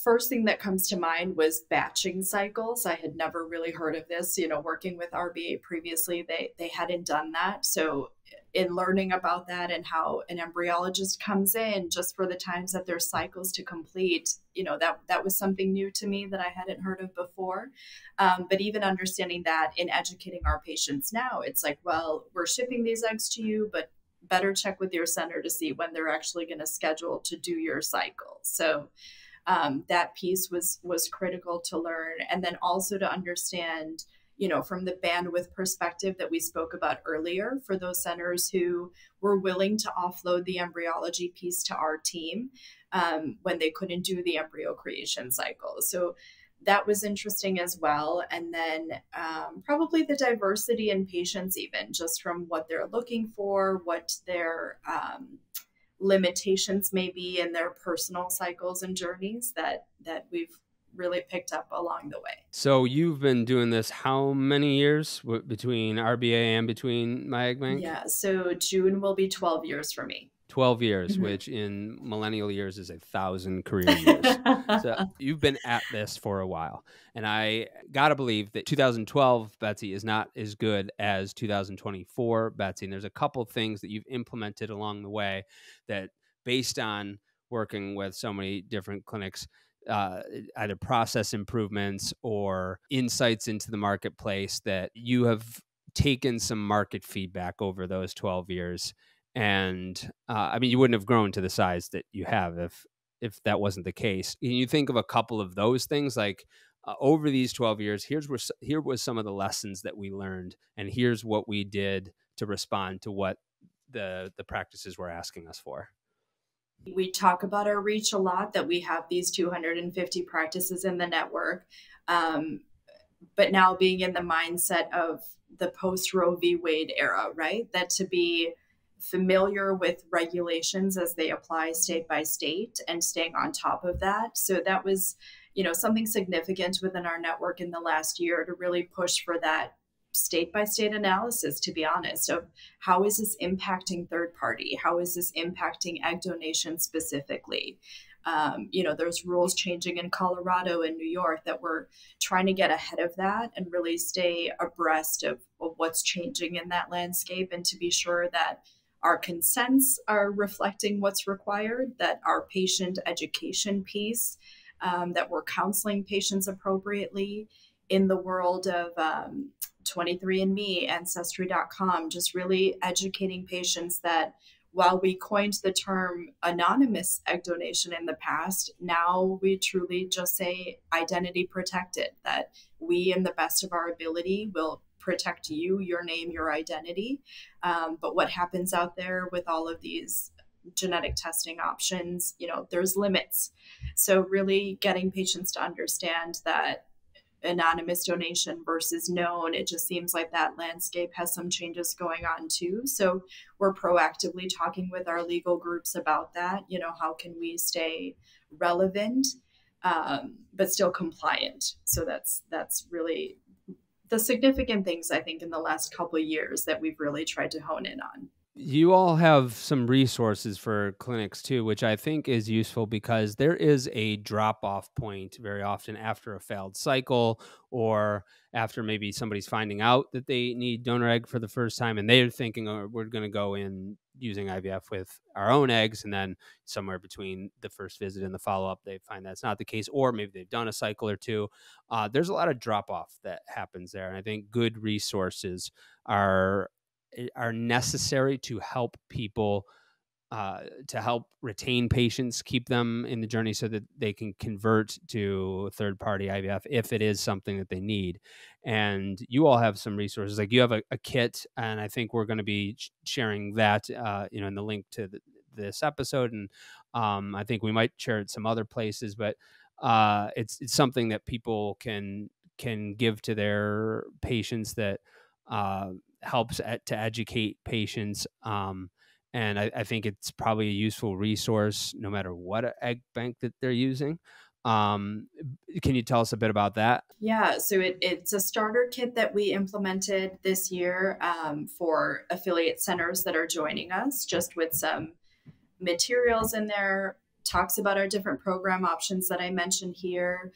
first thing that comes to mind was batching cycles. I had never really heard of this. Working with RBA previously, they hadn't done that. So in learning about that and how an embryologist comes in just for the times that there's cycles to complete, that was something new to me that I hadn't heard of before. But even understanding that in educating our patients now, it's like, well, we're shipping these eggs to you, but better check with your center to see when they're actually going to schedule to do your cycle. So that piece was critical to learn. And then also to understand, from the bandwidth perspective that we spoke about earlier, for those centers who were willing to offload the embryology piece to our team when they couldn't do the embryo creation cycle. So that was interesting as well. And then probably the diversity in patients, even just from what they're looking for, what their limitations may be in their personal cycles and journeys that we've really picked up along the way. So you've been doing this how many years between RBA and between MyEggBank? Yeah, so June will be 12 years for me. 12 years, which in millennial years is 1,000 career years. So you've been at this for a while. And I got to believe that 2012, Betsy, is not as good as 2024, Betsy. And there's a couple things that you've implemented along the way that, based on working with so many different clinics, either process improvements or insights into the marketplace, that you have taken some market feedback over those 12 years. And I mean, you wouldn't have grown to the size that you have if that wasn't the case. Can you think of a couple of those things, like over these 12 years, here was some of the lessons that we learned, and here's what we did to respond to what the practices were asking us for? We talk about our reach a lot, that we have these 250 practices in the network. But now being in the mindset of the post Roe v. Wade era, right? That to be familiar with regulations as they apply state by state and staying on top of that. So that was, something significant within our network in the last year to really push for that state by state analysis, to be honest, of how is this impacting third party? How is this impacting egg donation specifically? There's rules changing in Colorado and New York that we're trying to get ahead of that and really stay abreast of what's changing in that landscape, and to be sure that our consents are reflecting what's required, that our patient education piece, that we're counseling patients appropriately in the world of 23andMe, Ancestry.com, just really educating patients that while we coined the term anonymous egg donation in the past, now we truly just say identity protected, that we, in the best of our ability, will protect you, your name, your identity. But what happens out there with all of these genetic testing options, there's limits. So really getting patients to understand that anonymous donation versus known, it just seems like that landscape has some changes going on too. So we're proactively talking with our legal groups about that. How can we stay relevant, but still compliant? So that's really the significant things, I think, in the last couple of years that we've really tried to hone in on. You all have some resources for clinics too, which I think is useful, because there is a drop-off point very often after a failed cycle, or after maybe somebody's finding out that they need donor egg for the first time and they're thinking, oh, we're going to go in using IVF with our own eggs, and then somewhere between the first visit and the follow-up, they find that's not the case, or maybe they've done a cycle or two. There's a lot of drop-off that happens there, and I think good resources are necessary to help people, to help retain patients, keep them in the journey so that they can convert to third-party IVF if it is something that they need. And you all have some resources, like you have a kit, and I think we're going to be sharing that, in the link to this episode, and I think we might share it some other places, but it's something that people can give to their patients that helps to educate patients. And I think it's probably a useful resource no matter what egg bank that they're using. Can you tell us a bit about that? Yeah, so it's a starter kit that we implemented this year for affiliate centers that are joining us, just with some materials in there, talks about our different program options that I mentioned here,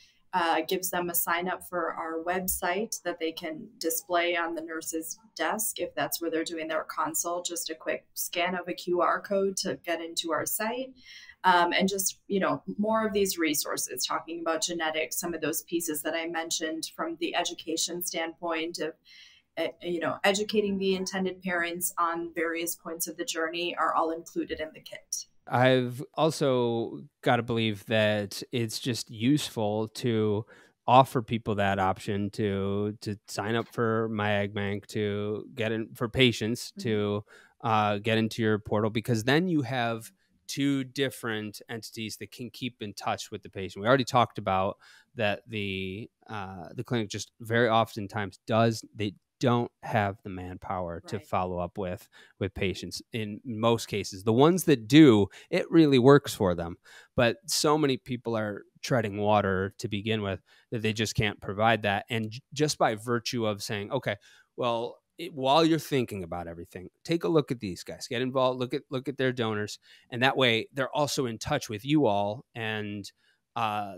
gives them a sign up for our website that they can display on the nurse's desk if that's where they're doing their consult, just a quick scan of a QR code to get into our site. And just, more of these resources talking about genetics, some of those pieces that I mentioned from the education standpoint of educating the intended parents on various points of the journey are all included in the kit. I've also got to believe that it's just useful to offer people that option to sign up for MyEggBank, to get in for patients to get into your portal, because then you have two different entities that can keep in touch with the patient. We already talked about that the clinic just very oftentimes they don't have the manpower to follow up with patients in most cases. The ones that do, it really works for them, but so many people are treading water to begin with that they just can't provide that. And just by virtue of saying, okay, well, while you're thinking about everything, take a look at these guys, get involved, look at their donors, and that way they're also in touch with you all, and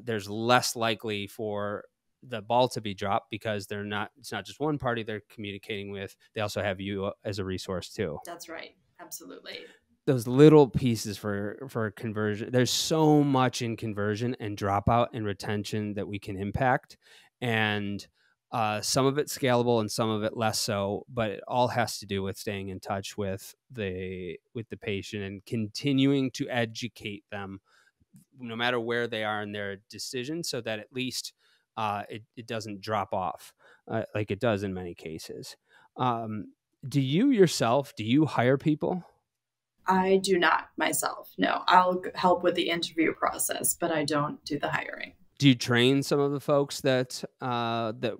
there's less likely for the ball to be dropped, because it's not just one party they're communicating with. They also have you as a resource too. That's right. Absolutely. Those little pieces for conversion. There's so much in conversion and dropout and retention that we can impact. And some of it scalable and some of it less so, but it all has to do with staying in touch with the patient and continuing to educate them no matter where they are in their decision, so that at least it doesn't drop off like it does in many cases. Do you hire people? I do not myself. No, I'll help with the interview process, but I don't do the hiring. Do you train some of the folks that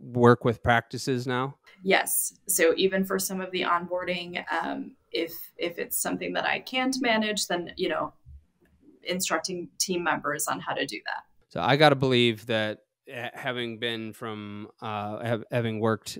work with practices now? Yes. So even for some of the onboarding, if it's something that I can't manage, then instructing team members on how to do that. So I got to believe that having been having worked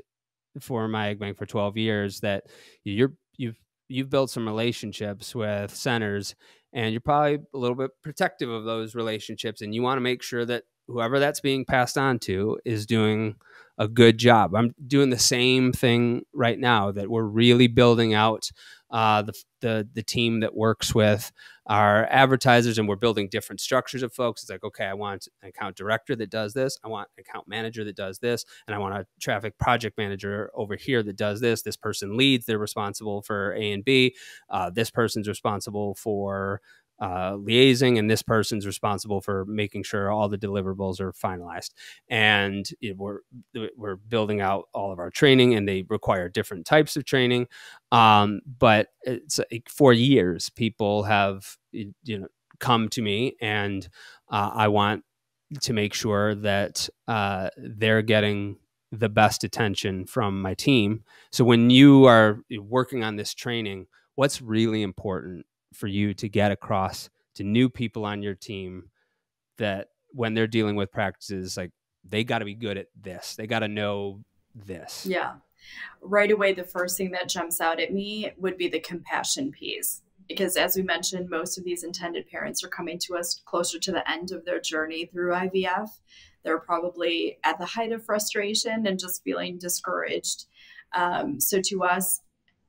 for MyEggBank for 12 years, that you've built some relationships with centers, and you're probably a little bit protective of those relationships, and you want to make sure that whoever that's being passed on to is doing a good job. I'm doing the same thing right now, that we're really building out the team that works with our advertisers, and we're building different structures of folks. It's like, okay, I want an account director that does this. I want an account manager that does this. And I want a traffic project manager over here that does this. This person leads. They're responsible for A and B. This person's responsible for liaising, and this person's responsible for making sure all the deliverables are finalized. And we're building out all of our training, and they require different types of training. But it's for years, people have come to me, and I want to make sure that they're getting the best attention from my team. So when you are working on this training, what's really important for you to get across to new people on your team, that when they're dealing with practices, like, they got to be good at this, they got to know this? Yeah. Right away, the first thing that jumps out at me would be the compassion piece, because as we mentioned, most of these intended parents are coming to us closer to the end of their journey through IVF. They're probably at the height of frustration and just feeling discouraged. So to us,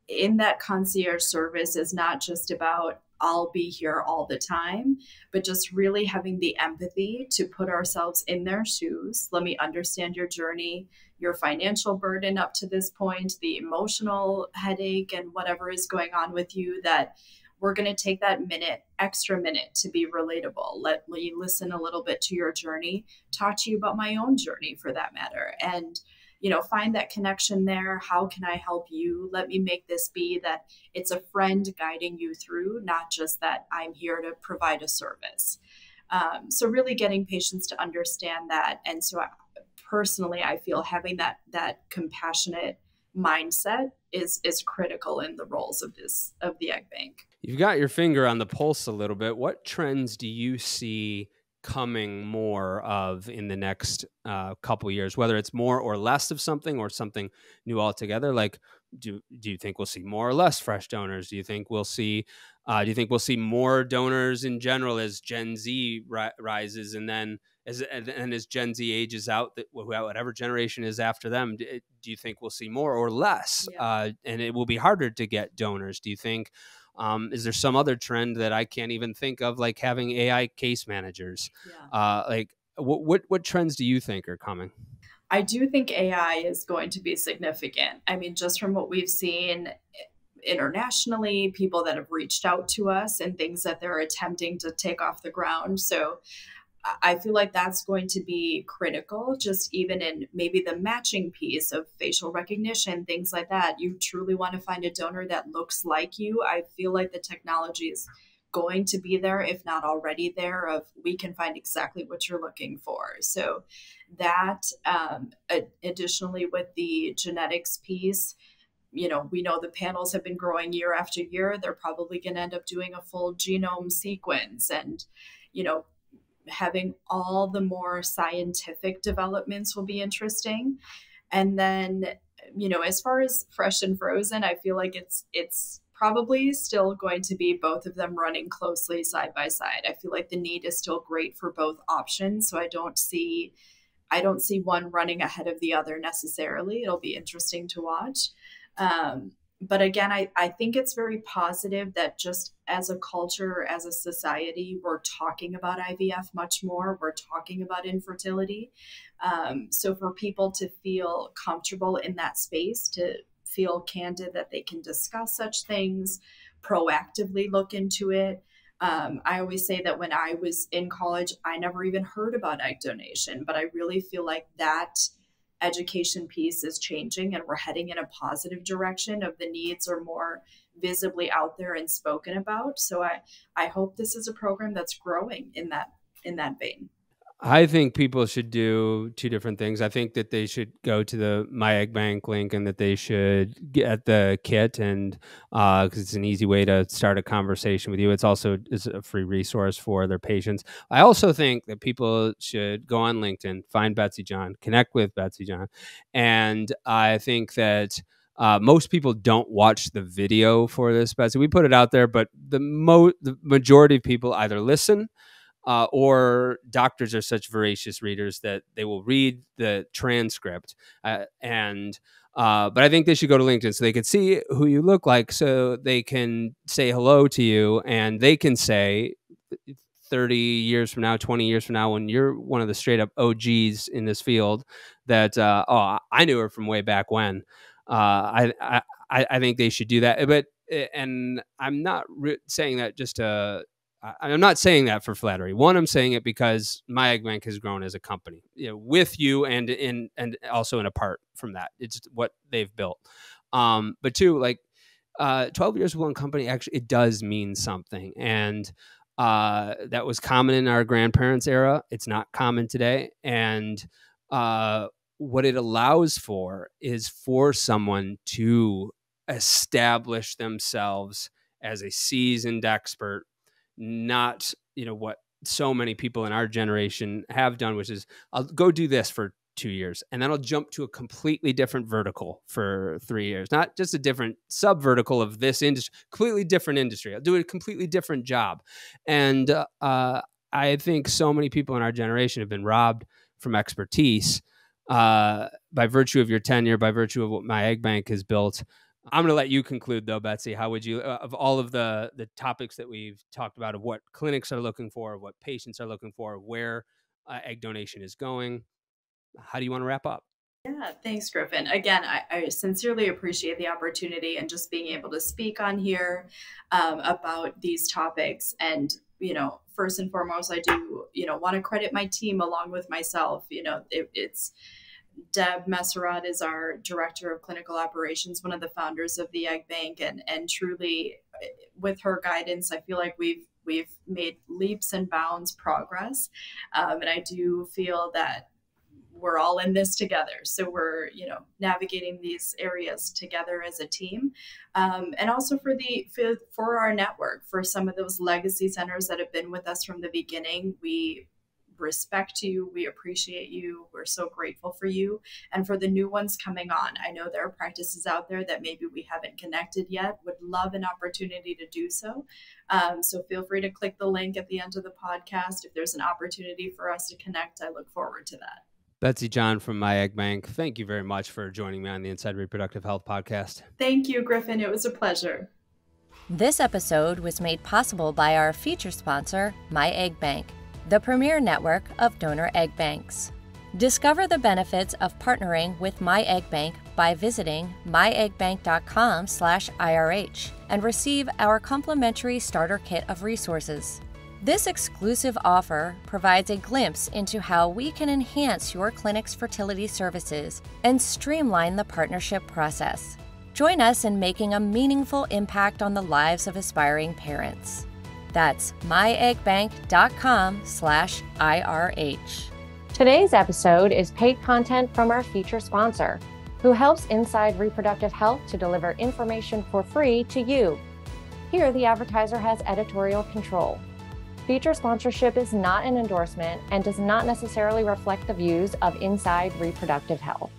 in that concierge service is not just about I'll be here all the time, but just really having the empathy to put ourselves in their shoes. Let me understand your journey, your financial burden up to this point, the emotional headache, and whatever is going on with you, that we're going to take that extra minute to be relatable. Let me listen a little bit to your journey, talk to you about my own journey for that matter. And find that connection there. How can I help you? Let me make this be that it's a friend guiding you through, not just that I'm here to provide a service. So really getting patients to understand that. And so personally, I feel having that compassionate mindset is critical in the roles of the egg bank. You've got your finger on the pulse a little bit. What trends do you see coming more of in the next couple years, whether it's more or less of something or something new altogether? Like, do you think we'll see more or less fresh donors? Do you think we'll see more donors in general as Gen Z rises, and then as Gen Z ages out, that whatever generation is after them, do you think we'll see more or less? Yeah. And it will be harder to get donors. Do you think? Is there some other trend that I can't even think of, like having AI case managers? Yeah. Like what trends do you think are coming? I do think AI is going to be significant. I mean, just from what we've seen internationally, people that have reached out to us and things that they're attempting to take off the ground. So I feel like that's going to be critical, just even in maybe the matching piece of facial recognition, things like that. You truly want to find a donor that looks like you. I feel like the technology is going to be there, if not already there, of we can find exactly what you're looking for. So that additionally with the genetics piece, we know the panels have been growing year after year. They're probably going to end up doing a full genome sequence, and having all the more scientific developments will be interesting. And then, as far as fresh and frozen, I feel like it's probably still going to be both of them running closely side by side. I feel like the need is still great for both options. So I don't see one running ahead of the other necessarily. It'll be interesting to watch. But again, I think it's very positive that just as a culture, as a society, we're talking about IVF much more. We're talking about infertility. So for people to feel comfortable in that space, to feel candid that they can discuss such things, proactively look into it. I always say that when I was in college, I never even heard about egg donation, but I really feel like that education piece is changing and we're heading in a positive direction of the needs are more visibly out there and spoken about. So I hope this is a program that's growing in that vein. I think people should do two different things. I think that they should go to the MyEggBank link and that they should get the kit, and because it's an easy way to start a conversation with you. It's also is a free resource for their patients. I also think that people should go on LinkedIn, find Betsy John, connect with Betsy John, and I think that most people don't watch the video for this, Betsy. We put it out there, but the majority of people either listen. Or doctors are such voracious readers that they will read the transcript. But I think they should go to LinkedIn so they can see who you look like, so they can say hello to you, and they can say 30 years from now, 20 years from now, when you're one of the straight up OGs in this field, that, I knew her from way back when. I think they should do that. But, and I'm not saying that just to, I'm not saying that for flattery. One, I'm saying it because MyEggBank has grown as a company, with you and also apart from that. It's what they've built. But two, like 12 years with one company, actually, it does mean something. And that was common in our grandparents' era. It's not common today. And what it allows for is for someone to establish themselves as a seasoned expert, not what so many people in our generation have done, which is I'll go do this for 2 years and then I'll jump to a completely different vertical for 3 years, not just a different sub vertical of this industry, completely different industry. I'll do a completely different job. And I think so many people in our generation have been robbed from expertise by virtue of your tenure, by virtue of what MyEggBank has built. I'm going to let you conclude, though, Betsy. How would you, of all of the topics that we've talked about, of what clinics are looking for, of what patients are looking for, where egg donation is going, how do you want to wrap up? Yeah, thanks, Griffin. Again, I sincerely appreciate the opportunity and just being able to speak on here about these topics. And, first and foremost, I do, want to credit my team along with myself. It's Deb Messerat is our Director of Clinical Operations, one of the founders of the Egg Bank, and truly, with her guidance, I feel like we've made leaps and bounds progress, and I do feel that we're all in this together. So we're, navigating these areas together as a team. And also for our network, for some of those legacy centers that have been with us from the beginning, we respect you. We appreciate you. We're so grateful for you. And for the new ones coming on, I know there are practices out there that maybe we haven't connected yet. Would love an opportunity to do so. So feel free to click the link at the end of the podcast. If there's an opportunity for us to connect, I look forward to that. Betsy John from MyEggBank, thank you very much for joining me on the Inside Reproductive Health podcast. Thank you, Griffin. It was a pleasure. This episode was made possible by our feature sponsor, MyEggBank, the premier network of donor egg banks. Discover the benefits of partnering with MyEggBank by visiting myeggbank.com/IRH and receive our complimentary starter kit of resources. This exclusive offer provides a glimpse into how we can enhance your clinic's fertility services and streamline the partnership process. Join us in making a meaningful impact on the lives of aspiring parents. That's myeggbank.com/IRH. Today's episode is paid content from our feature sponsor, who helps Inside Reproductive Health to deliver information for free to you. Here, the advertiser has editorial control. Feature sponsorship is not an endorsement and does not necessarily reflect the views of Inside Reproductive Health.